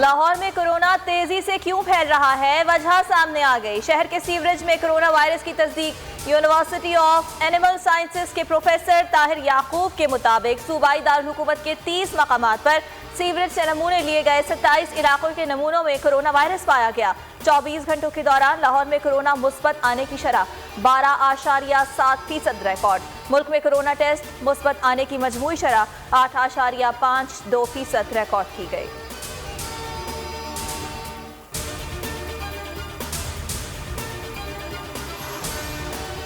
लाहौर में कोरोना तेजी से क्यों फैल रहा है, वजह सामने आ गई। शहर के सीवरेज में कोरोना वायरस की तस्दीक। यूनिवर्सिटी ऑफ एनिमल साइंसेज के प्रोफेसर ताहिर याकूब के मुताबिक सूबाई दारुल हुकूमत के 30 मकामात पर सीवरेज से नमूने लिए गए। 27 इलाकों के नमूनों में कोरोना वायरस पाया गया। 24 घंटों के दौरान लाहौर में कोरोना मुस्बत आने की शरह 12.7% रिकॉर्ड। मुल्क में कोरोना टेस्ट मुस्बत आने की मजमूई शरह 8.52% रिकॉर्ड की गई।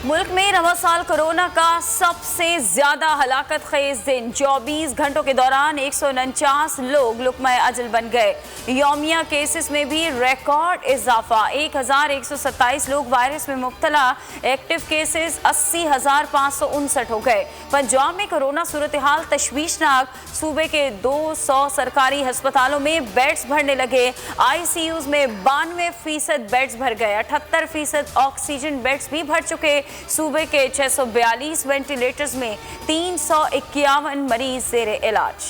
मुल्क में रवा साल कोरोना का सबसे ज्यादा हलाकत खेज दिन। 24 घंटों के दौरान 149 लोग लुकमा अजल बन गए। यौमिया केसेस में भी रिकॉर्ड इजाफा। 1127 लोग वायरस में मुब्तला। एक्टिव केसेस 80,559 हो गए। पंजाब में कोरोना सूरत हाल तशवीशनाक। सूबे के 200 सरकारी अस्पतालों में बेड्स भरने लगे। ICUs में 92% बेड्स भर गए। 78% ऑक्सीजन बेड्स भी भर चुके। सूबे के 642 वेंटिलेटर्स में 351 मरीज जेरे इलाज।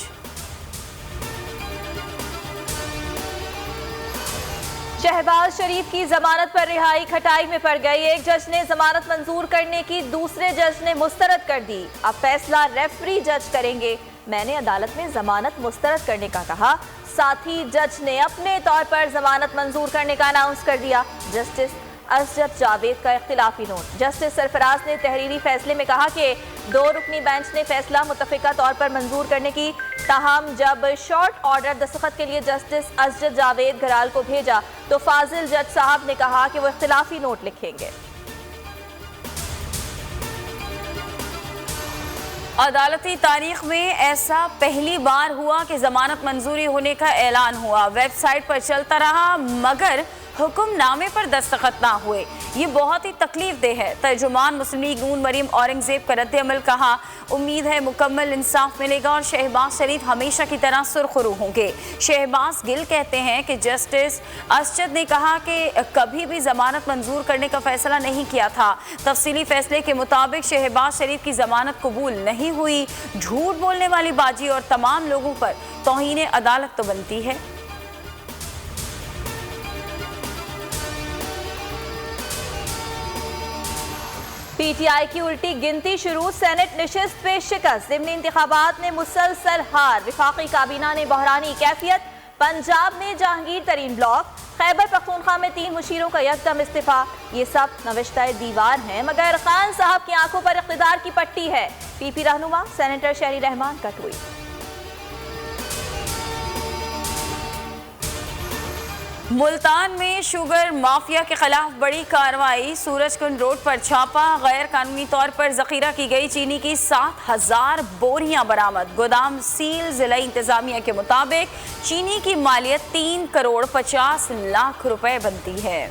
शहबाज शरीफ की जमानत पर रिहाई खटाई में पड़ गई। एक जज ने जमानत मंजूर करने की, दूसरे जज ने मुस्तरद कर दी। अब फैसला रेफरी जज करेंगे। मैंने अदालत में जमानत मुस्तरद करने का कहा, साथ ही जज ने अपने तौर पर जमानत मंजूर करने का अनाउंस कर दिया। जस्टिस असजद जावेद का इख्तिलाफी नोट। जस्टिस सरफराज ने तहरीरी फैसले में कहा कि 2 रुकनी बेंच ने फैसला मुतफिका तौर पर मंजूर करने की, ताहम जब शॉर्ट ऑर्डर दस्तखत के लिए जस्टिस असजद जावेद घराल को भेजा तो फाजिल जज साहब ने कहा कि वो इख्तिलाफी नोट लिखेंगे। अदालती तारीख में ऐसा पहली बार हुआ कि जमानत मंजूरी होने का ऐलान हुआ। वेबसाइट पर चलता रहा मगर हुक्मनामे पर दस्तखत ना हुए। ये बहुत ही तकलीफ देह है। तर्जुमान मुस्लिम लीग नून मरीम औरंगजेब का रद्द अमल कहा, उम्मीद है मुकम्मल इंसाफ मिलेगा और शहबाज शरीफ हमेशा की तरह सुरखरू होंगे। शहबाज गिल कहते हैं कि जस्टिस असजद ने कहा कि कभी भी जमानत मंजूर करने का फैसला नहीं किया था। तफसीली फैसले के मुताबिक शहबाज शरीफ की जमानत कबूल नहीं हुई। झूठ बोलने वाली बाजी और तमाम लोगों पर तौहीन अदालत तो बनती है। PTI की उल्टी गिनती शुरू। सेनेट नशिस्त पे शिकस्त। ज़िमनी इंतखाबात में मुसलसल हार। विफाकी काबीना ने बहरानी कैफियत। पंजाब में जहांगीर तरीन ब्लॉक। खैबर पख्तूनख्वा में 3 मुशीरों का यकदम इस्तीफा। ये सब नविश्ता दीवार हैं मगर खान साहब की आंखों पर इख्तिदार की पट्टी है। PP रहनुमा सेनेटर शहरी रहमान का ट्वीट। मुल्तान में शुगर माफिया के खिलाफ बड़ी कार्रवाई। सूरजकुंड रोड पर छापा। गैर कानूनी तौर पर जखीरा की गई चीनी की 7,000 बोरियां बरामद। गोदाम सील। जिला इंतजामिया के मुताबिक चीनी की मालियत 3 करोड़ 50 लाख रुपए बनती है।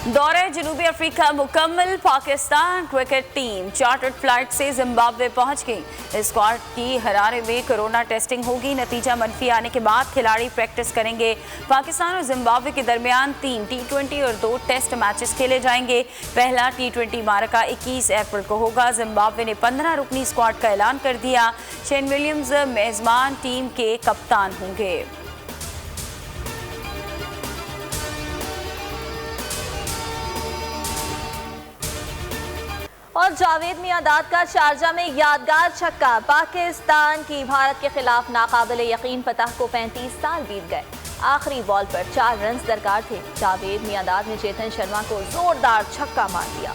दौरे जनूबी अफ्रीका मुकम्मल। Pakistan cricket team chartered flight से जिम्बाब्वे पहुंच गई। स्क्वाड की हरारे में कोरोना टेस्टिंग होगी। नतीजा मनफी आने के बाद खिलाड़ी प्रैक्टिस करेंगे। पाकिस्तान और जिम्बाब्वे के दरमियान 3 T20 और 2 टेस्ट मैचेस खेले जाएंगे। पहला T20 मारका 21 अप्रैल को होगा। जिम्बाब्वे ने 15 रुकनी स्क्वाड का ऐलान कर दिया। शेन विलियम्स मेजबान टीम के कप्तान होंगे। और जावेद मियांदाद का शारजा में यादगार छक्का। पाकिस्तान की भारत के खिलाफ नाकाबिले यकीन फतह को 35 साल बीत गए। आखिरी बॉल पर 4 रन दरकार थे। जावेद मियांदाद ने चेतन शर्मा को जोरदार छक्का मार दिया।